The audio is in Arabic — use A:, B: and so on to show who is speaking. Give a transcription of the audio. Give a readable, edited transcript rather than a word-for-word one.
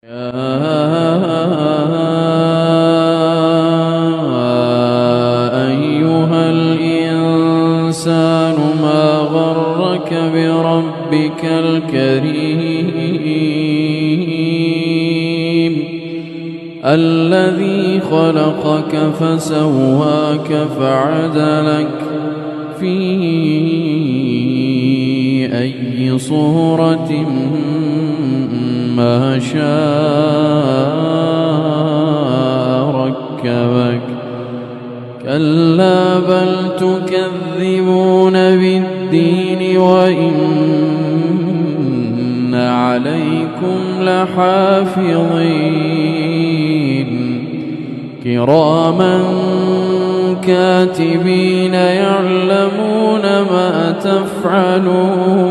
A: يا أيها الإنسان ما غرك بربك الكريم الذي خلقك فسواك فعدلك في أي صورة ما شاء ركبك كلا بل تكذبون بالدين وإن عليكم لحافظين كراما كاتبين يعلمون ما تفعلون